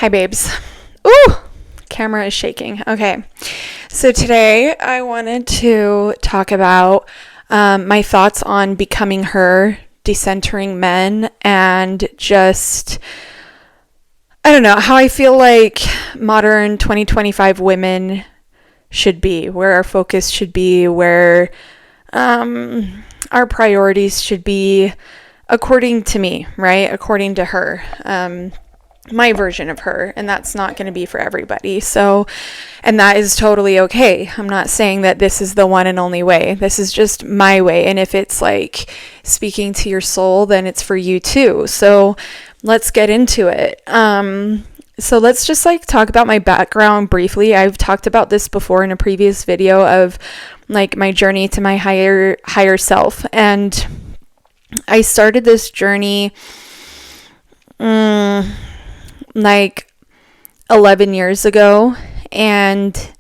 Hi, babes. Ooh, camera is shaking. Okay, so today I wanted to talk about my thoughts on becoming her, decentering men, and just, I don't know, how I feel like modern 2025 women should be, where our focus should be, where our priorities should be, according to me, right? According to her. My version of her, and that's not going to be for everybody. So, and that is totally okay. I'm not saying that this is the one and only way. This is just my way. And if it's like speaking to your soul, then it's for you too. So let's get into it. So let's just like talk about my background briefly. I've talked about this before in a previous video of like my journey to my higher self. And I started this journey, like 11 years ago, and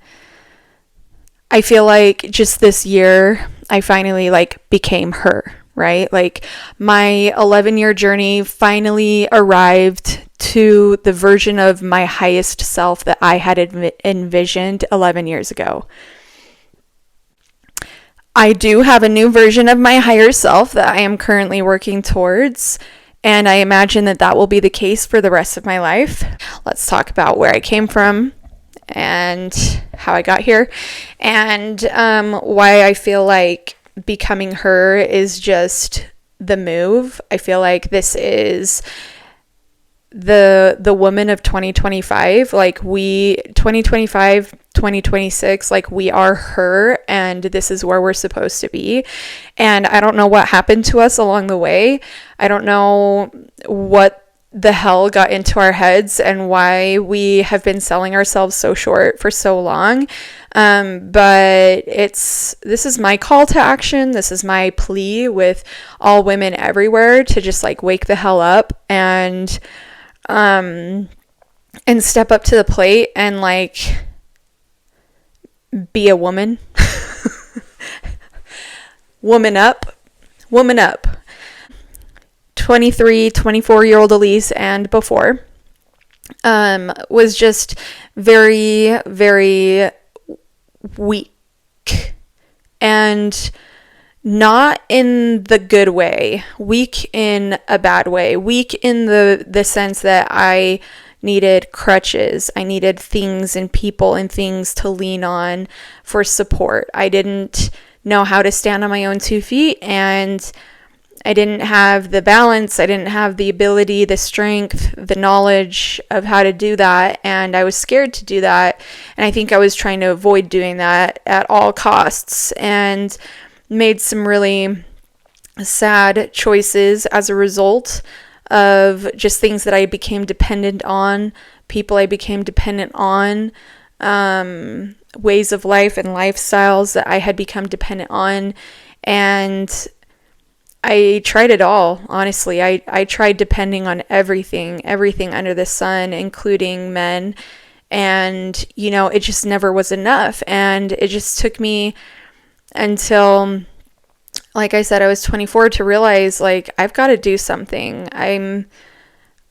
I feel like just this year I finally like became her, right? Like my 11-year journey finally arrived to the version of my highest self that I had envisioned 11 years ago. I do have a new version of my higher self that I am currently working towards, and I imagine that that will be the case for the rest of my life. Let's talk about where I came from and how I got here, and why I feel like becoming her is just the move. I feel like this is the woman of 2025, like 2025, 2026, like we are her, and this is where we're supposed to be. And I don't know what happened to us along the way. I don't know what the hell got into our heads and why we have been selling ourselves so short for so long. But this is my call to action. This is my plea with all women everywhere to just like wake the hell up and step up to the plate and like be a woman. Woman up. 23, 24-year-old Elise and before was just very, very weak, and not in the good way, weak in a bad way, weak in the sense that I needed crutches. I needed things and people and things to lean on for support. I didn't know how to stand on my own 2 feet, and I didn't have the balance. I didn't have the ability, the strength, the knowledge of how to do that. And I was scared to do that. And I think I was trying to avoid doing that at all costs, and made some really sad choices as a result of just things that I became dependent on, people I became dependent on, ways of life and lifestyles that I had become dependent on. And I tried it all, honestly. I tried depending on everything under the sun, including men. And, it just never was enough. And it just took me until, like I said, I was 24 to realize, like, I've got to do something. I'm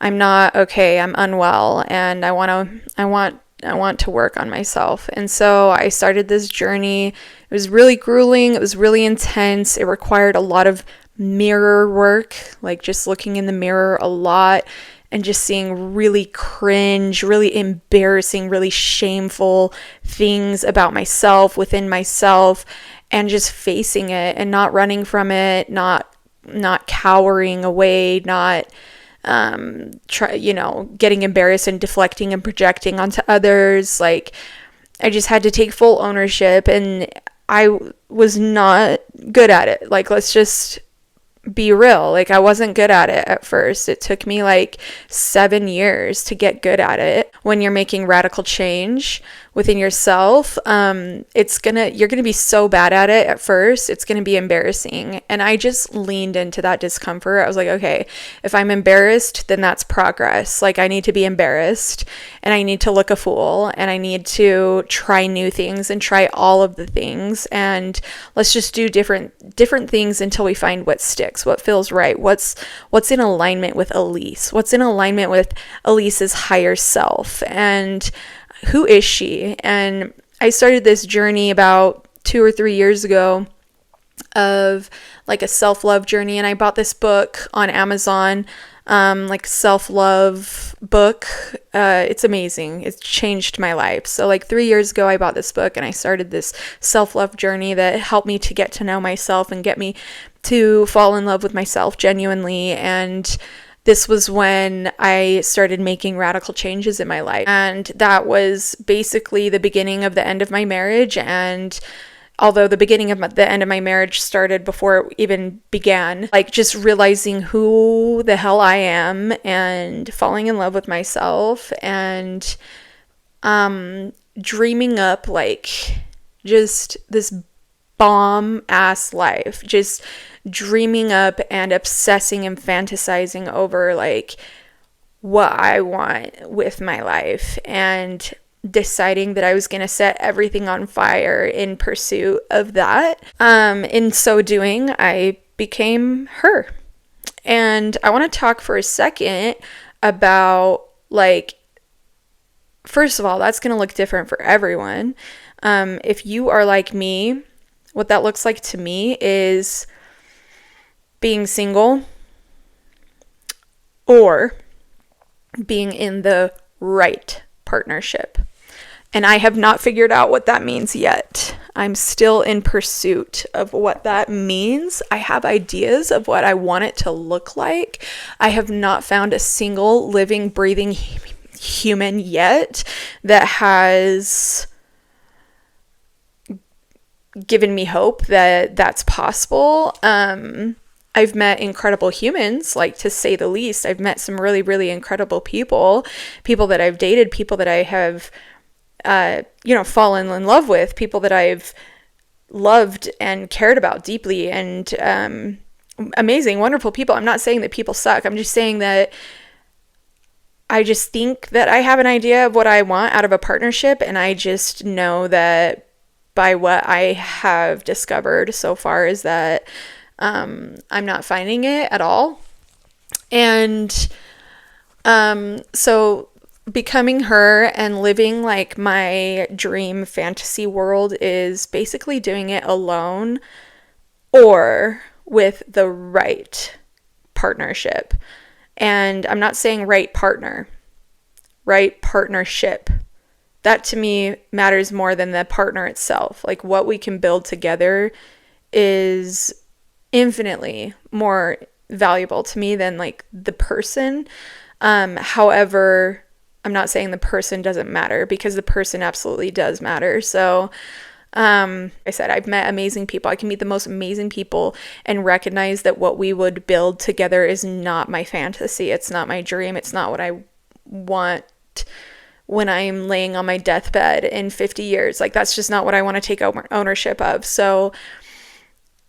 not okay. I'm unwell, and I want to work on myself. And so I started this journey. It was really grueling. It was really intense. It required a lot of mirror work, like just looking in the mirror a lot and just seeing really cringe, really embarrassing, really shameful things about myself, within myself, and just facing it and not running from it, not cowering away, not getting embarrassed and deflecting and projecting onto others. Like, I just had to take full ownership, and I was not good at it. Like, let's just be real. Like, I wasn't good at it at first. It took me like 7 years to get good at it. When you're making radical change within yourself, you're gonna be so bad at it at first, it's gonna be embarrassing. And I just leaned into that discomfort. I was like, okay, if I'm embarrassed, then that's progress. Like, I need to be embarrassed, and I need to look a fool, and I need to try new things and try all of the things, and let's just do different things until we find what sticks. sticks, what feels right, what's in alignment with Elise, what's in alignment with Elise's higher self, and who is she? And I started this journey about 2 or 3 years ago of like a self-love journey, and I bought this book on Amazon, like self-love book. It's amazing. It's changed my life. So like 3 years ago, I bought this book and I started this self-love journey that helped me to get to know myself and get me to fall in love with myself genuinely. And this was when I started making radical changes in my life. And that was basically the beginning of the end of my marriage. And although the beginning of the end of my marriage started before it even began, like just realizing who the hell I am and falling in love with myself and dreaming up like just this bomb ass life, just dreaming up and obsessing and fantasizing over like what I want with my life, and deciding that I was going to set everything on fire in pursuit of that. In so doing, I became her. And I want to talk for a second about like, first of all, that's going to look different for everyone. If you are like me, what that looks like to me is being single or being in the right partnership. And I have not figured out what that means yet. I'm still in pursuit of what that means. I have ideas of what I want it to look like. I have not found a single living, breathing human yet that has given me hope that that's possible. I've met incredible humans, like to say the least. I've met some really, really incredible people that I've dated, people that I have, fallen in love with, people that I've loved and cared about deeply, and amazing, wonderful people. I'm not saying that people suck. I'm just saying that I just think that I have an idea of what I want out of a partnership, and I just know that by what I have discovered so far is that I'm not finding it at all. And so becoming her and living like my dream fantasy world is basically doing it alone or with the right partnership. And I'm not saying right partner, right partnership. That to me matters more than the partner itself. Like what we can build together is infinitely more valuable to me than like the person. However, I'm not saying the person doesn't matter, because the person absolutely does matter. So I said, I've met amazing people. I can meet the most amazing people and recognize that what we would build together is not my fantasy. It's not my dream. It's not what I want when I'm laying on my deathbed in 50 years. Like, that's just not what I want to take ownership of. So,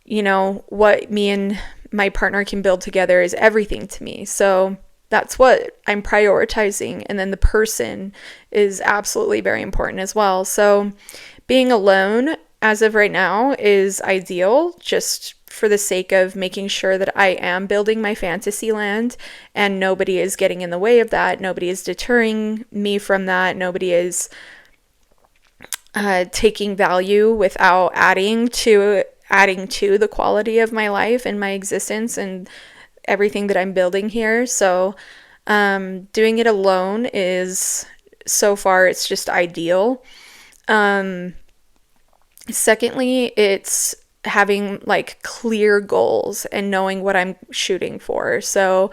what me and my partner can build together is everything to me. So that's what I'm prioritizing. And then the person is absolutely very important as well. So being alone as of right now is ideal, just for the sake of making sure that I am building my fantasy land and nobody is getting in the way of that. Nobody is deterring me from that. Nobody is taking value without adding to the quality of my life and my existence and everything that I'm building here. So doing it alone is, so far, it's just ideal. Secondly, it's having like clear goals and knowing what I'm shooting for. So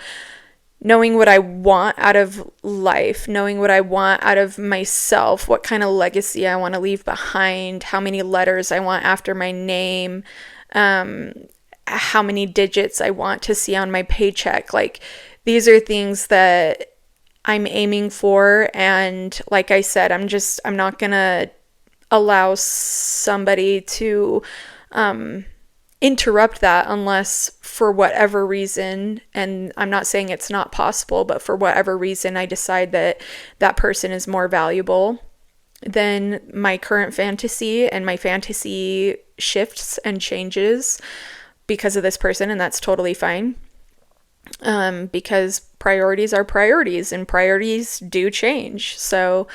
knowing what I want out of life, knowing what I want out of myself, what kind of legacy I want to leave behind, how many letters I want after my name, how many digits I want to see on my paycheck. Like, these are things that I'm aiming for. And like I said, I'm not going to allow somebody to interrupt that unless for whatever reason, and I'm not saying it's not possible, but for whatever reason I decide that that person is more valuable than my current fantasy, and my fantasy shifts and changes. because of this person, and that's totally fine. Because priorities are priorities, and priorities do change. So,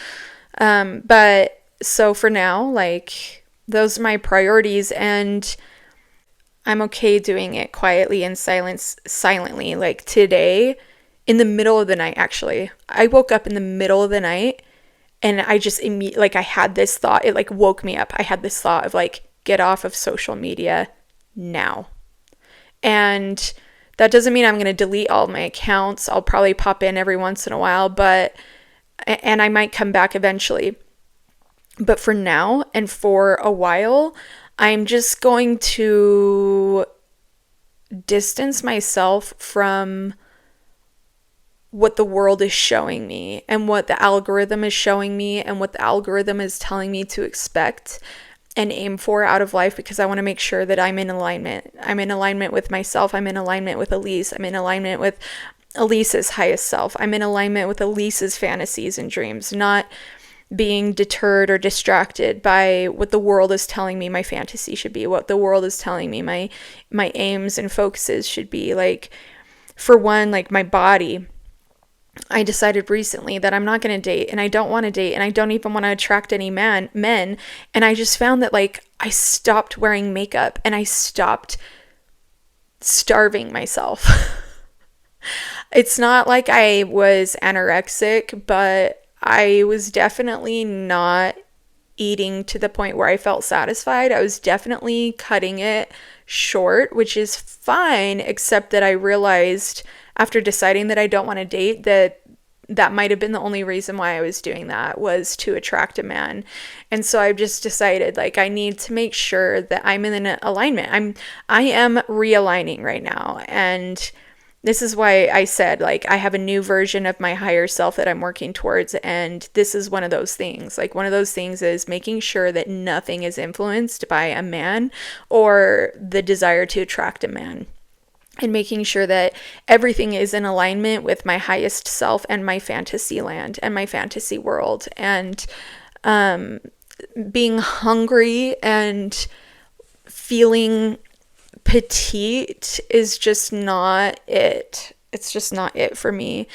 but so for now, like, those are my priorities, and I'm okay doing it quietly and silently. Like today, in the middle of the night, actually, I woke up in the middle of the night, and I just like, I had this thought. It like woke me up. I had this thought of like, get off of social media now. And that doesn't mean I'm going to delete all my accounts. I'll probably pop in every once in a while, and I might come back eventually. But for now and for a while, I'm just going to distance myself from what the world is showing me and what the algorithm is showing me and what the algorithm is telling me to expect and aim for out of life, because I want to make sure that I'm in alignment. I'm in alignment with myself. I'm in alignment with Elise. I'm in alignment with Elise's highest self. I'm in alignment with Elise's fantasies and dreams, not being deterred or distracted by what the world is telling me my fantasy should be, what the world is telling me my aims and focuses should be. Like, for one, like my body, I decided recently that I'm not going to date, and I don't want to date, and I don't even want to attract any men. And I just found that like I stopped wearing makeup, and I stopped starving myself. It's not like I was anorexic, but I was definitely not eating to the point where I felt satisfied. I was definitely cutting it short, which is fine, except that I realized after deciding that I don't want to date that might have been the only reason why I was doing that, was to attract a man. And so I've just decided like I need to make sure that I'm in an alignment. I am realigning right now, and this is why I said like I have a new version of my higher self that I'm working towards, and this is one of those things. Like, one of those things is making sure that nothing is influenced by a man or the desire to attract a man, and making sure that everything is in alignment with my highest self and my fantasy land and my fantasy world. And being hungry and feeling petite is just not it. It's just not it for me.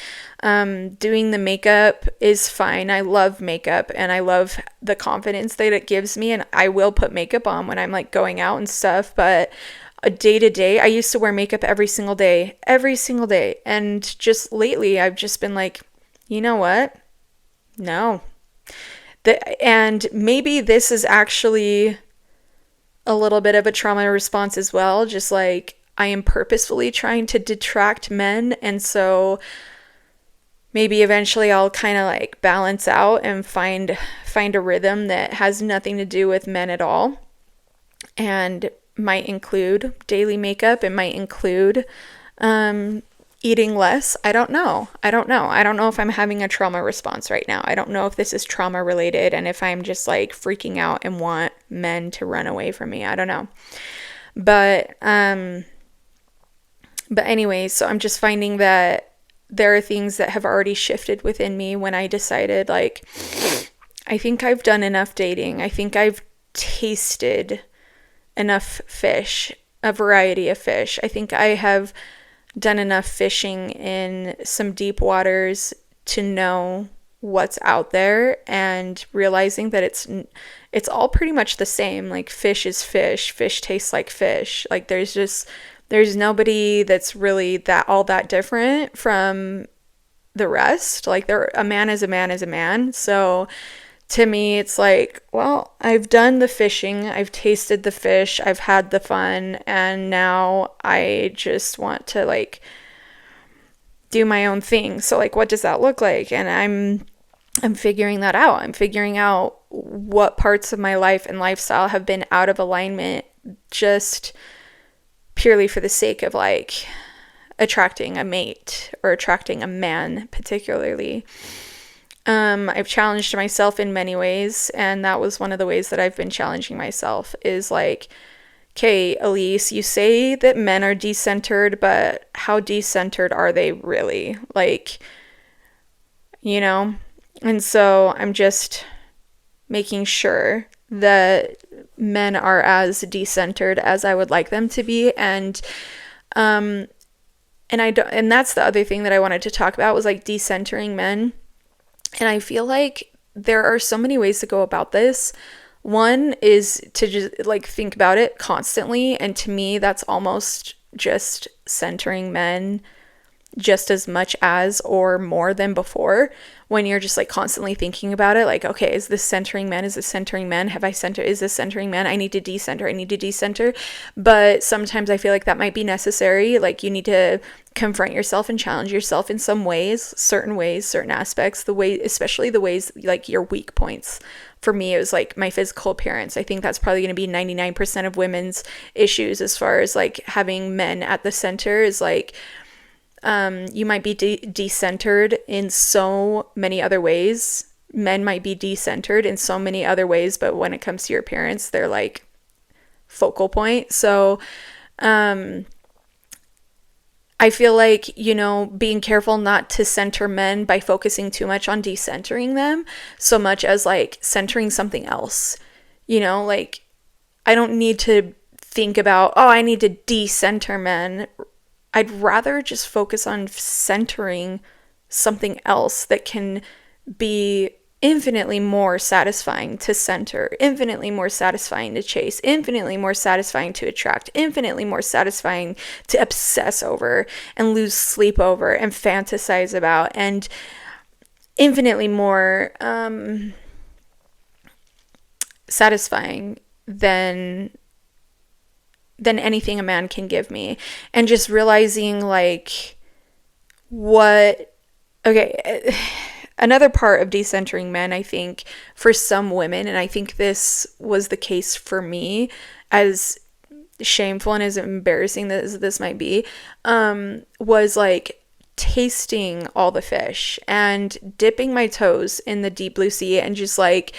Doing the makeup is fine. I love makeup, and I love the confidence that it gives me, and I will put makeup on when I'm like going out and stuff, but a day to day, I used to wear makeup every single day. And just lately, I've just been like, you know what? No. And maybe this is actually a little bit of a trauma response as well. Just like, I am purposefully trying to detract men. And so maybe eventually I'll kind of like balance out and find a rhythm that has nothing to do with men at all. And might include daily makeup. It might include eating less. I don't know. I don't know if I'm having a trauma response right now. I don't know if this is trauma related, and if I'm just like freaking out and want men to run away from me. I don't know. But anyway, so I'm just finding that there are things that have already shifted within me when I decided like, I think I've done enough dating. I think I've tasted enough fish, a variety of fish. I think I have done enough fishing in some deep waters to know what's out there, and realizing that it's all pretty much the same. Like, fish is fish. Fish tastes like fish. Like, there's nobody that's really that different from the rest. Like, a man is a man is a man. So to me, it's like, well, I've done the fishing, I've tasted the fish, I've had the fun, and now I just want to like do my own thing. So like, what does that look like? And I'm figuring that out. I'm figuring out what parts of my life and lifestyle have been out of alignment just purely for the sake of like attracting a mate or attracting a man particularly. I've challenged myself in many ways, and that was one of the ways that I've been challenging myself, is like, okay, Elise, you say that men are decentered, but how decentered are they really? Like, you know? And so I'm just making sure that men are as decentered as I would like them to be. And I don't, and that's the other thing that I wanted to talk about was like decentering men. And I feel like there are so many ways to go about this. One is to just like think about it constantly. And to me, that's almost just centering men just as much as or more than before, when you're just like constantly thinking about it, like, okay, is this centering men? Is this centering men? Is this centering men? I need to decenter. But sometimes I feel like that might be necessary. Like you need to confront yourself and challenge yourself in some ways, certain aspects, especially the ways like your weak points. For me, it was like my physical appearance. I think that's probably going to be 99% of women's issues as far as like having men at the center is like, you might be decentered in so many other ways. Men might be decentered in so many other ways, but when it comes to your appearance, they're like focal point. So, I feel like, being careful not to center men by focusing too much on decentering them so much as like centering something else. Like I don't need to think about, oh, I need to decenter men. I'd rather just focus on centering something else that can be infinitely more satisfying to center, infinitely more satisfying to chase, infinitely more satisfying to attract, infinitely more satisfying to obsess over and lose sleep over and fantasize about, and infinitely more satisfying than anything a man can give me. And just realizing like another part of decentering men, I think for some women, and I think this was the case for me, as shameful and as embarrassing as this might be, was like tasting all the fish and dipping my toes in the deep blue sea and just like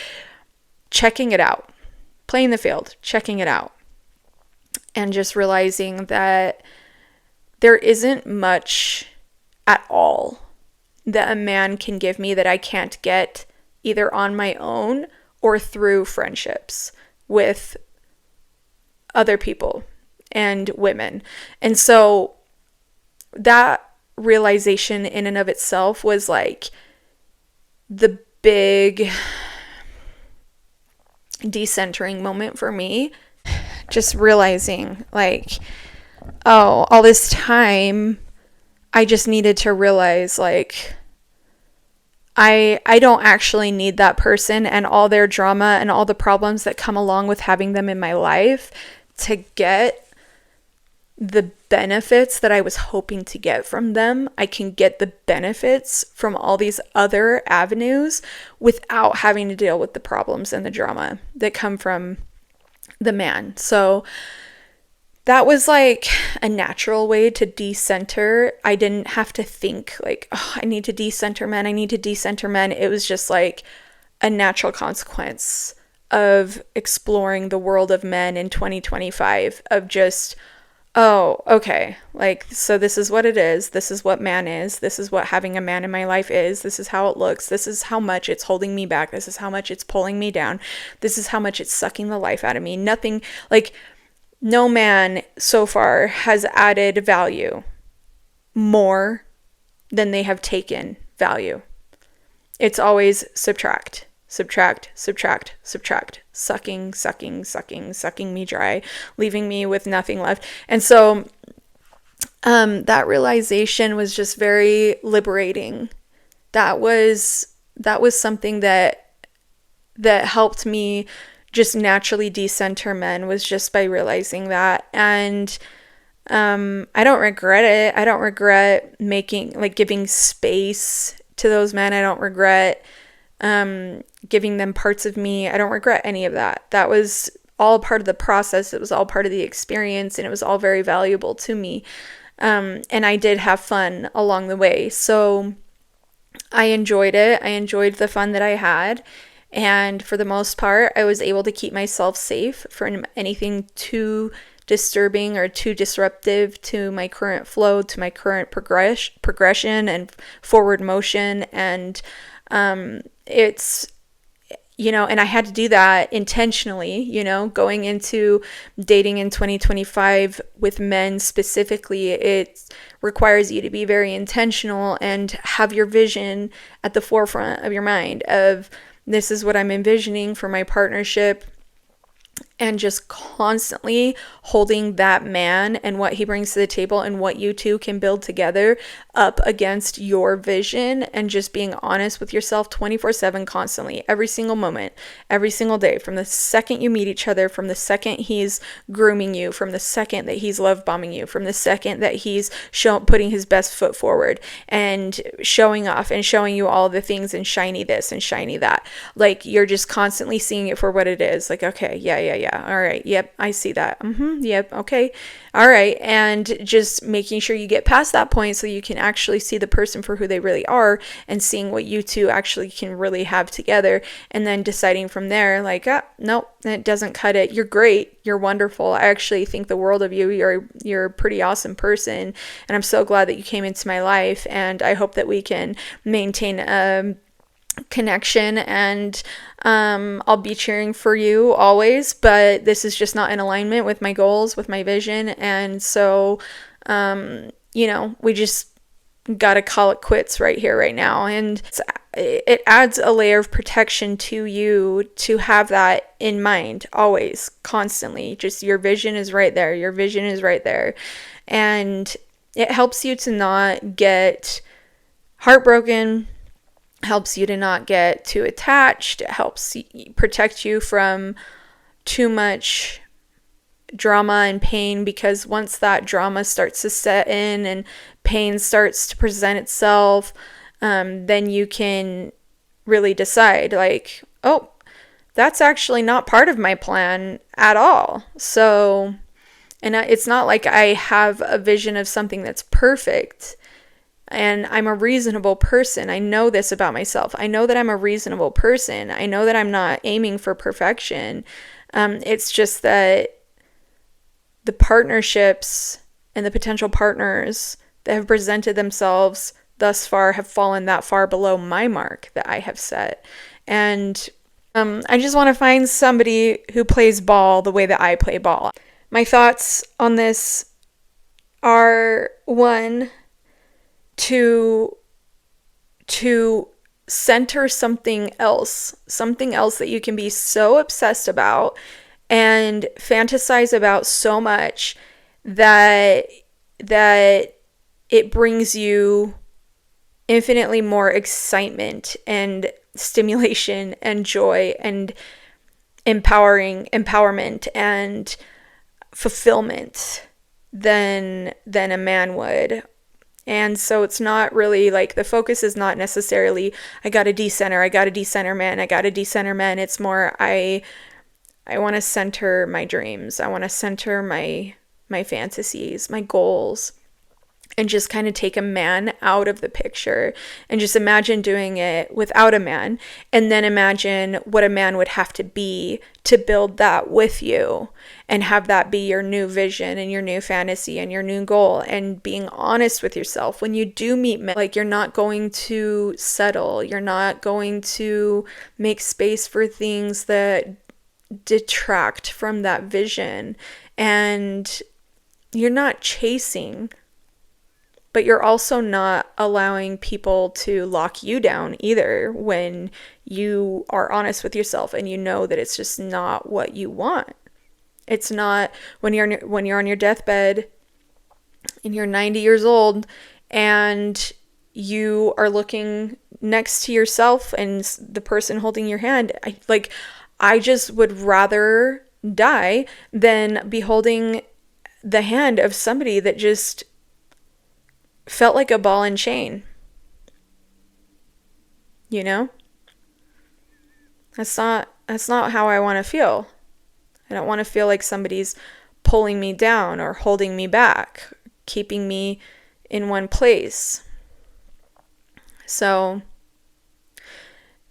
checking it out, playing the field, checking it out. And just realizing that there isn't much at all that a man can give me that I can't get either on my own or through friendships with other people and women. And so that realization in and of itself was like the big decentering moment for me. Just realizing like, oh, all this time I just needed to realize like I don't actually need that person and all their drama and all the problems that come along with having them in my life to get the benefits that I was hoping to get from them. I can get the benefits from all these other avenues without having to deal with the problems and the drama that come from the man. So that was like a natural way to decenter. I didn't have to think like, oh, I need to decenter men. It was just like a natural consequence of exploring the world of men in 2025, of just, oh, okay, like, so this is what it is. This is what man is. This is what having a man in my life is. This is how it looks. This is how much it's holding me back. This is how much it's pulling me down. This is how much it's sucking the life out of me. Nothing, like, no man so far has added value more than they have taken value. It's always subtract, sucking me dry, leaving me with nothing left. And so that realization was just very liberating. That was something that helped me just naturally decenter men, was just by realizing that. And I don't regret it. I don't regret giving space to those men. I don't regret giving them parts of me. I don't regret any of that. That was all part of the process. It was all part of the experience, and it was all very valuable to me. And I did have fun along the way. So I enjoyed it. I enjoyed the fun that I had. And for the most part, I was able to keep myself safe from anything too disturbing or too disruptive to my current flow, to my current progression and forward motion. And it's, and I had to do that intentionally, going into dating in 2025 with men specifically. It requires you to be very intentional and have your vision at the forefront of your mind of, this is what I'm envisioning for my partnership, and just constantly holding that man and what he brings to the table and what you two can build together up against your vision, and just being honest with yourself 24/7 constantly, every single moment, every single day, from the second you meet each other, from the second he's grooming you, from the second that he's love bombing you, from the second that he's putting his best foot forward and showing off and showing you all the things and shiny this and shiny that. Like, you're just constantly seeing it for what it is. Like, okay, yeah. All right. Yep. I see that. Yep. Okay. All right. And just making sure you get past that point so you can actually see the person for who they really are, and seeing what you two actually can really have together, and then deciding from there, like, nope, it doesn't cut it. You're great. You're wonderful. I actually think the world of you. You're a pretty awesome person. And I'm so glad that you came into my life. And I hope that we can maintain a connection, and I'll be cheering for you always, but this is just not in alignment with my goals, with my vision. And so we just gotta call it quits right here, right now. And it adds a layer of protection to you to have that in mind always, constantly. Just your vision is right there. Your vision is right there. And it helps you to not get heartbroken, helps you to not get too attached. It helps protect you from too much drama and pain, because once that drama starts to set in and pain starts to present itself, then you can really decide, like, oh, that's actually not part of my plan at all. So, and it's not like I have a vision of something that's perfect. And I'm a reasonable person. I know this about myself. I know that I'm a reasonable person. I know that I'm not aiming for perfection. It's just that the partnerships and the potential partners that have presented themselves thus far have fallen that far below my mark that I have set. And I just want to find somebody who plays ball the way that I play ball. My thoughts on this are, one, to center something else that you can be so obsessed about and fantasize about so much that it brings you infinitely more excitement and stimulation and joy and empowerment and fulfillment than a man would. And so it's not really like, the focus is not necessarily, I got to decenter men. It's more, I want to center my dreams. I want to center my fantasies, my goals, and just kind of take a man out of the picture and just imagine doing it without a man, and then imagine what a man would have to be to build that with you and have that be your new vision and your new fantasy and your new goal. And being honest with yourself when you do meet men, like, you're not going to settle, you're not going to make space for things that detract from that vision, and you're not chasing, but you're also not allowing people to lock you down either when you are honest with yourself and you know that it's just not what you want. It's not when you're on your deathbed and you're 90 years old and you are looking next to yourself and the person holding your hand. I just would rather die than be holding the hand of somebody that just felt like a ball and chain. You know? That's not how I want to feel. I don't want to feel like somebody's pulling me down or holding me back, keeping me in one place. So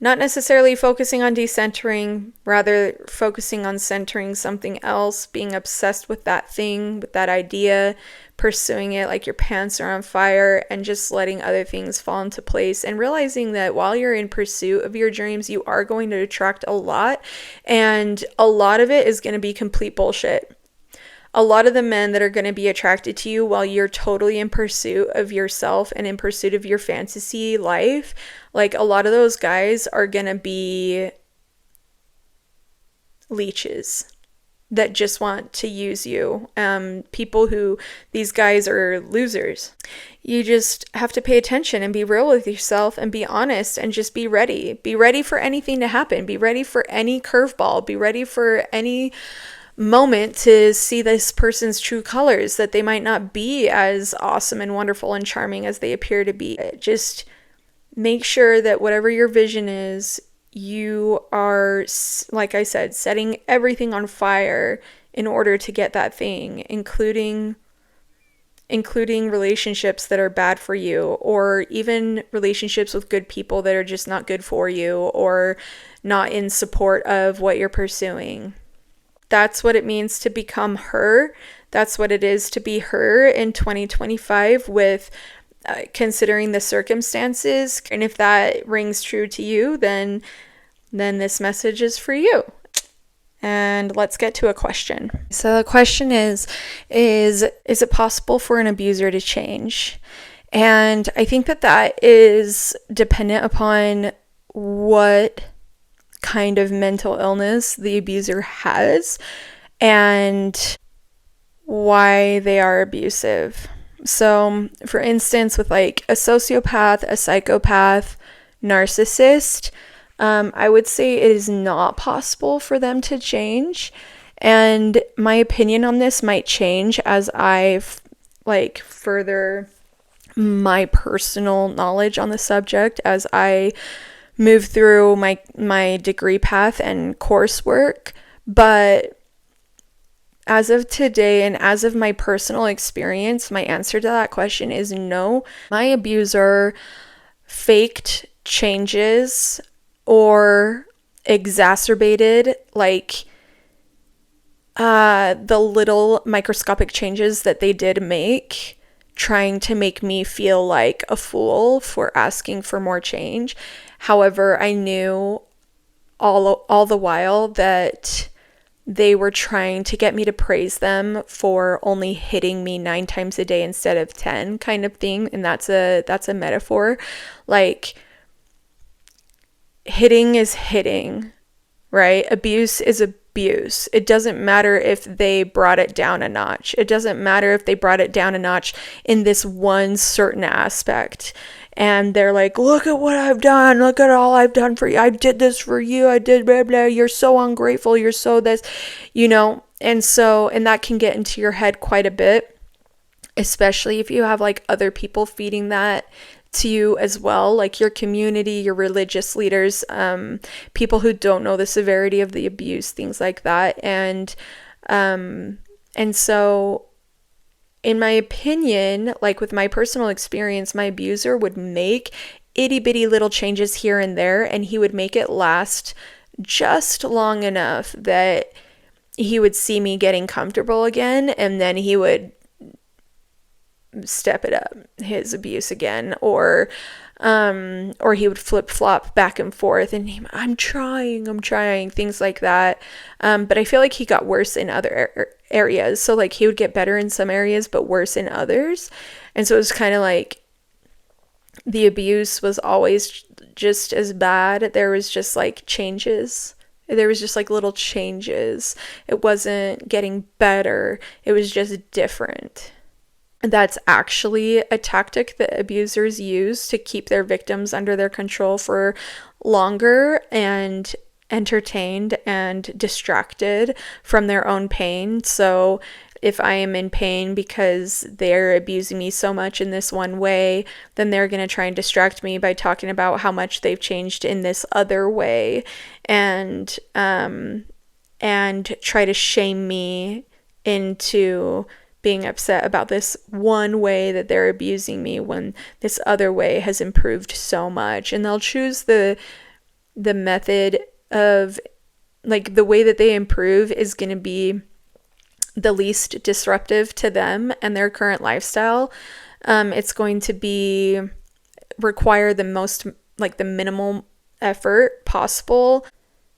Not necessarily focusing on decentering, rather focusing on centering something else, being obsessed with that thing, with that idea, pursuing it like your pants are on fire, and just letting other things fall into place, and realizing that while you're in pursuit of your dreams, you are going to attract a lot, and a lot of it is going to be complete bullshit. A lot of the men that are going to be attracted to you while you're totally in pursuit of yourself and in pursuit of your fantasy life, like a lot of those guys are going to be leeches that just want to use you. These guys are losers. You just have to pay attention and be real with yourself and be honest and just be ready. Be ready for anything to happen. Be ready for any curveball. Be ready for any moment to see this person's true colors, that they might not be as awesome and wonderful and charming as they appear to be. Just make sure that whatever your vision is, you are, like I said, setting everything on fire in order to get that thing, including relationships that are bad for you, or even relationships with good people that are just not good for you or not in support of what you're pursuing. That's what it means to become her. That's what it is to be her in 2025 with considering the circumstances. And if that rings true to you, then this message is for you. And let's get to a question. So the question is it possible for an abuser to change? And I think that is dependent upon what kind of mental illness the abuser has and why they are abusive. So, for instance, with like a sociopath, a psychopath, narcissist, I would say it is not possible for them to change. And my opinion on this might change as I further my personal knowledge on the subject, as I move through my degree path and coursework. But as of today and as of my personal experience, my answer to that question is no. My abuser faked changes or exacerbated the little microscopic changes that they did make, trying to make me feel like a fool for asking for more change. However, I knew all the while that they were trying to get me to praise them for only hitting me 9 times a day instead of 10 kind of thing. And that's a metaphor. Like, hitting is hitting, right? Abuse is abuse. It doesn't matter if they brought it down a notch. It doesn't matter if they brought it down a notch in this one certain aspect. And they're like, look at what I've done. Look at all I've done for you. I did this for you. I did blah, blah. You're so ungrateful. You're so this, And that can get into your head quite a bit, especially if you have like other people feeding that to you as well, like your community, your religious leaders, people who don't know the severity of the abuse, things like that. And so in my opinion, like with my personal experience, my abuser would make itty bitty little changes here and there, and he would make it last just long enough that he would see me getting comfortable again, and then he would step it up, his abuse again, or he would flip-flop back and forth, and I'm trying, things like that. But I feel like he got worse in other areas. So like he would get better in some areas, but worse in others. And so it was kind of like the abuse was always just as bad. There was just like changes. There was just like little changes. It wasn't getting better. It was just different. That's actually a tactic that abusers use to keep their victims under their control for longer and entertained and distracted from their own pain. So if I am in pain because they're abusing me so much in this one way, then they're going to try and distract me by talking about how much they've changed in this other way, and try to shame me into being upset about this one way that they're abusing me when this other way has improved so much. And they'll choose the the method of, like, the way that they improve is going to be the least disruptive to them and their current lifestyle. It's going to require the most, like, the minimal effort possible.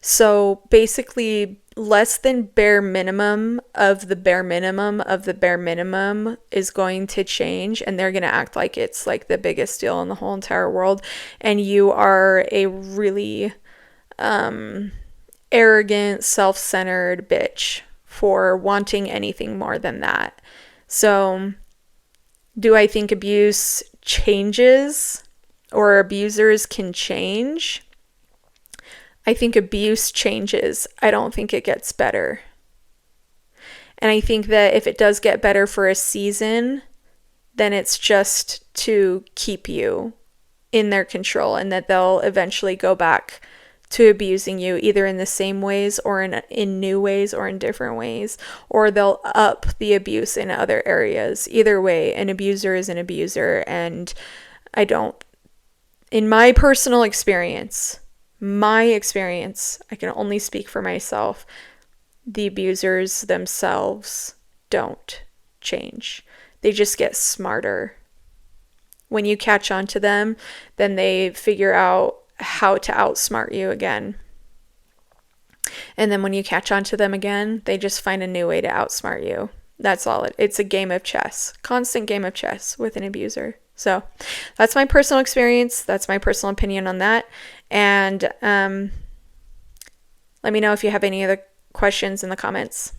So basically, less than bare minimum of the bare minimum of the bare minimum is going to change, and they're going to act like it's like the biggest deal in the whole entire world, and you are a really arrogant, self-centered bitch for wanting anything more than that. So, do I think abuse changes or abusers can change? I think abuse changes. I don't think it gets better. And I think that if it does get better for a season, then it's just to keep you in their control, and that they'll eventually go back to abusing you, either in the same ways or in new ways or in different ways, or they'll up the abuse in other areas. Either way, an abuser is an abuser, and in my personal experience, I can only speak for myself, the abusers themselves don't change. They just get smarter. When you catch on to them, then they figure out how to outsmart you again. And then when you catch on to them again, they just find a new way to outsmart you. That's all. It's a game of chess, constant game of chess with an abuser. So that's my personal experience. That's my personal opinion on that. And let me know if you have any other questions in the comments.